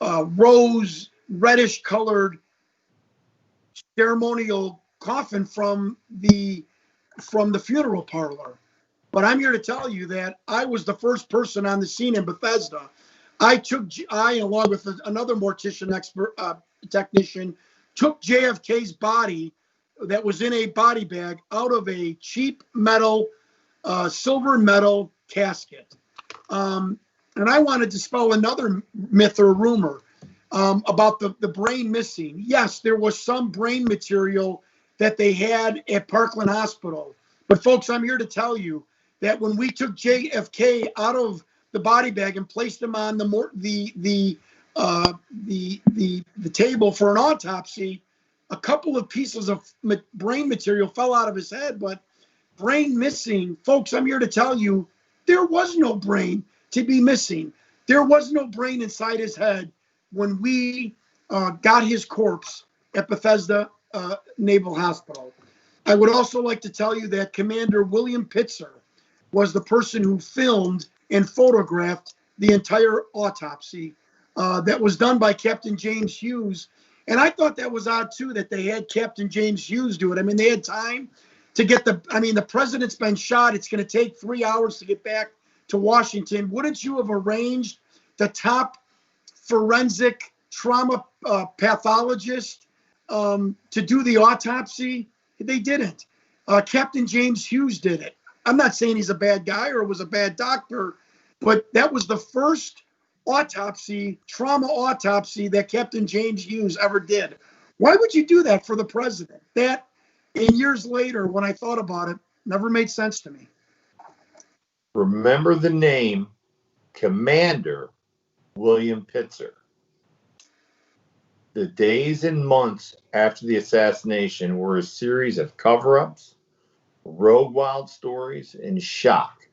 rose reddish colored ceremonial coffin from the funeral parlor. But I'm here to tell you that I was the first person on the scene in Bethesda. I, along with another mortician technician, took JFK's body that was in a body bag out of a cheap metal, silver metal casket. And I want to dispel another myth or rumor about the brain missing. Yes, there was some brain material that they had at Parkland Hospital. But folks, I'm here to tell you that when we took JFK out of the body bag and placed him on the table for an autopsy, a couple of pieces of brain material fell out of his head, but brain missing. Folks, I'm here to tell you there was no brain to be missing. There was no brain inside his head when we got his corpse at Bethesda Naval Hospital. I would also like to tell you that Commander William Pitzer was the person who filmed and photographed the entire autopsy that was done by Captain James Hughes. And I thought that was odd, too, that they had Captain James Hughes do it. I mean, they had time to get the president's been shot. It's going to take 3 hours to get back to Washington. Wouldn't you have arranged the top forensic trauma pathologist to do the autopsy? They didn't. Captain James Hughes did it. I'm not saying he's a bad guy or was a bad doctor, but that was the first trauma autopsy that Captain James Hughes ever did. Why would you do that for the president? That, and years later, when I thought about it, never made sense to me. Remember the name Commander William Pitzer. The days and months after the assassination were a series of cover-ups, road wild stories, and shock.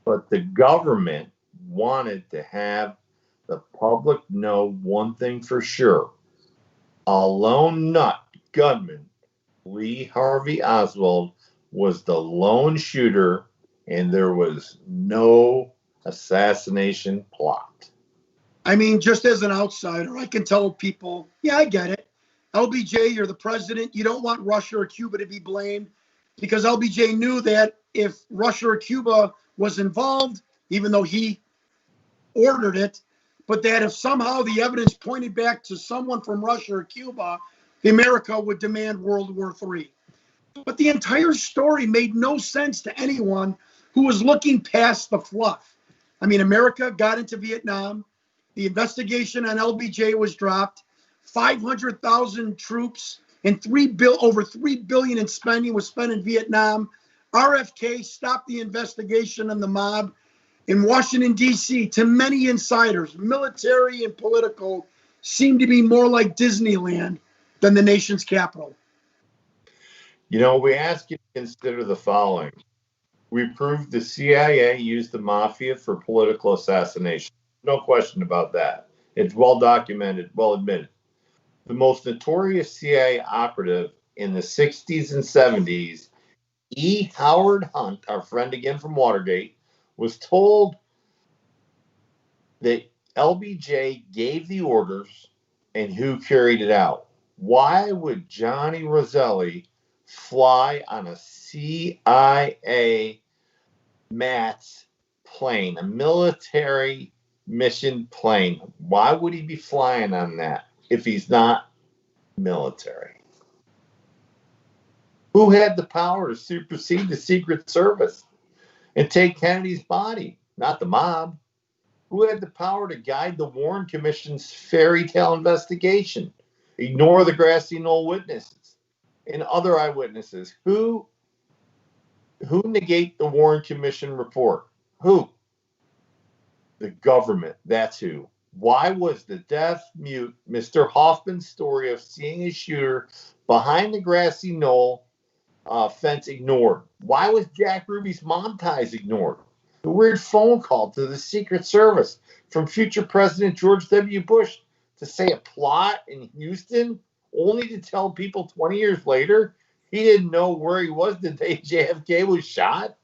But the government wanted to have the public know one thing for sure. A lone nut gunman, Lee Harvey Oswald, was the lone shooter, and there was no assassination plot. I mean, just as an outsider, I can tell people, yeah, I get it. LBJ, you're the president. You don't want Russia or Cuba to be blamed because LBJ knew that if Russia or Cuba was involved, even though he ordered it, but that if somehow the evidence pointed back to someone from Russia or Cuba, America would demand World War III. But the entire story made no sense to anyone who was looking past the fluff. I mean, America got into Vietnam. The investigation on LBJ was dropped. 500,000 troops and over $3 billion in spending was spent in Vietnam. RFK stopped the investigation on the mob in Washington, D.C. To many insiders, military and political, seemed to be more like Disneyland than the nation's capital. You know, we ask you to consider the following. We proved the CIA used the mafia for political assassination. No question about that. It's well documented, well admitted. The most notorious CIA operative in the 60s and 70s, E. Howard Hunt, our friend again from Watergate, was told that LBJ gave the orders and who carried it out. Why would Johnny Roselli fly on a CIA MATS plane, a military mission plane? Why would he be flying on that if he's not military? Who had the power to supersede the Secret Service and take Kennedy's body? Not the mob. Who had the power to guide the Warren Commission's fairy tale investigation? Ignore the grassy knoll witnesses and other eyewitnesses. Who negate the Warren Commission report? Who? The government. That's who. Why was the deaf mute Mr. Hoffman's story of seeing a shooter behind the grassy knoll fence ignored? Why was Jack Ruby's mom ties ignored? The weird phone call to the Secret Service from future President George W. Bush to say a plot in Houston, only to tell people 20 years later he didn't know where he was the day JFK was shot.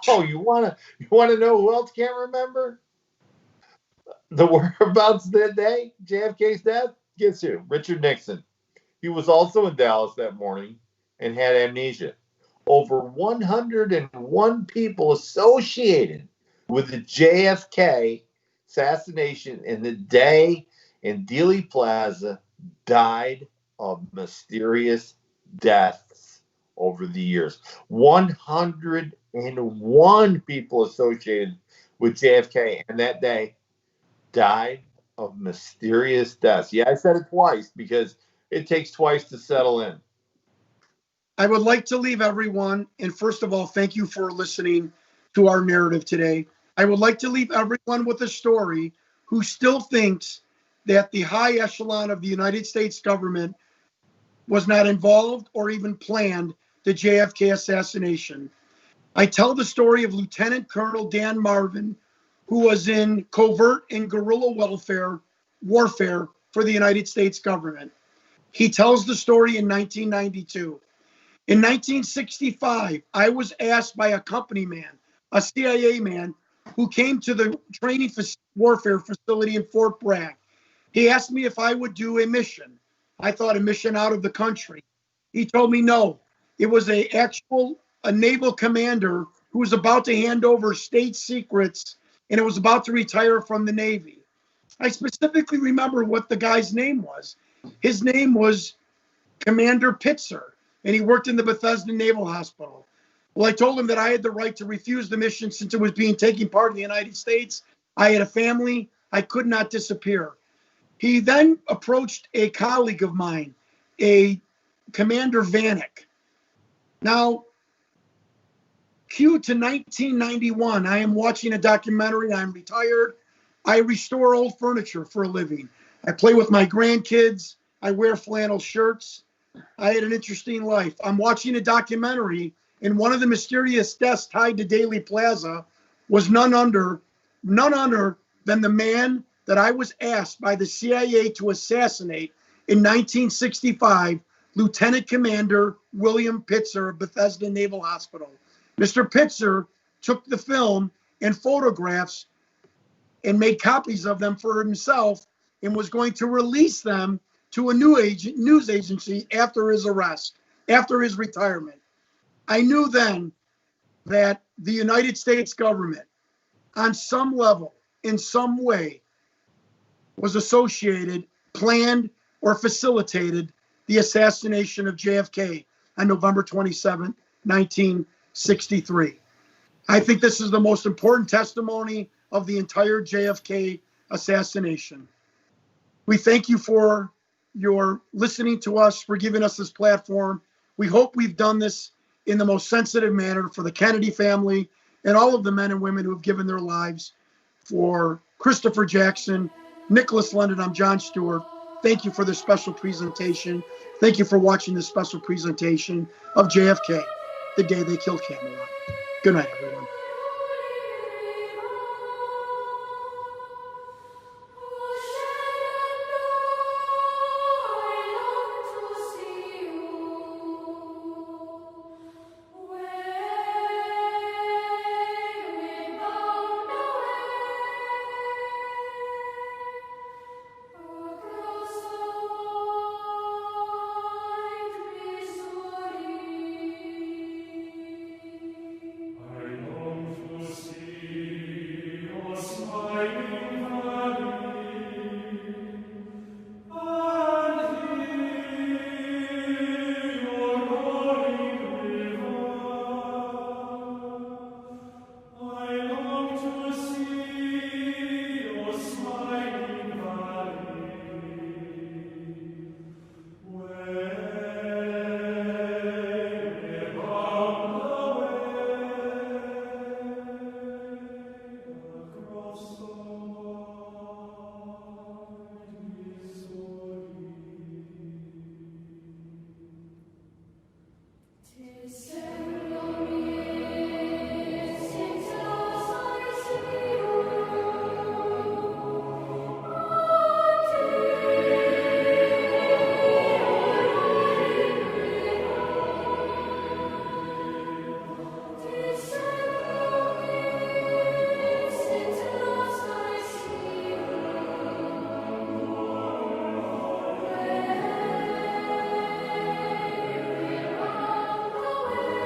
Oh, you wanna know who else can't remember the whereabouts that day, JFK's death? Guess who? Richard Nixon. He was also in Dallas that morning and had amnesia. Over 101 people associated with the JFK assassination in the day in Dealey Plaza died of mysterious deaths over the years. 101 people associated with JFK and that day died of mysterious deaths. Yeah, I said it twice because it takes twice to settle in. I would like to leave everyone, and first of all, thank you for listening to our narrative today. I would like to leave everyone with a story who still thinks that the high echelon of the United States government was not involved or even planned the JFK assassination. I tell the story of Lieutenant Colonel Dan Marvin, who was in covert and guerrilla warfare for the United States government. He tells the story in 1992. In 1965, I was asked by a company man, a CIA man, who came to the training warfare facility in Fort Bragg. He asked me if I would do a mission. I thought a mission out of the country. He told me no. It was a naval commander who was about to hand over state secrets and it was about to retire from the Navy. I specifically remember what the guy's name was. His name was Commander Pitzer, and he worked in the Bethesda Naval Hospital. Well, I told him that I had the right to refuse the mission since it was being taken part of the United States. I had a family. I could not disappear. He then approached a colleague of mine, a Commander Vanek. Now, cue to 1991. I am watching a documentary. I'm retired. I restore old furniture for a living. I play with my grandkids. I wear flannel shirts. I had an interesting life. I'm watching a documentary, and one of the mysterious deaths tied to Daley Plaza was none other than the man that I was asked by the CIA to assassinate in 1965, Lieutenant Commander William Pitzer of Bethesda Naval Hospital. Mr. Pitzer took the film and photographs and made copies of them for himself and was going to release them to a news agency after his arrest, after his retirement. I knew then that the United States government, on some level, in some way, was associated, planned, or facilitated the assassination of JFK on November 27, 1963. I think this is the most important testimony of the entire JFK assassination. We thank you for your listening to us, for giving us this platform. We hope we've done this in the most sensitive manner for the Kennedy family and all of the men and women who have given their lives. For Christopher Jackson, Nicholas London, I'm John Stewart. Thank you for this special presentation. Thank you for watching this special presentation of JFK, the day they killed Camelot. Good night, everyone. To say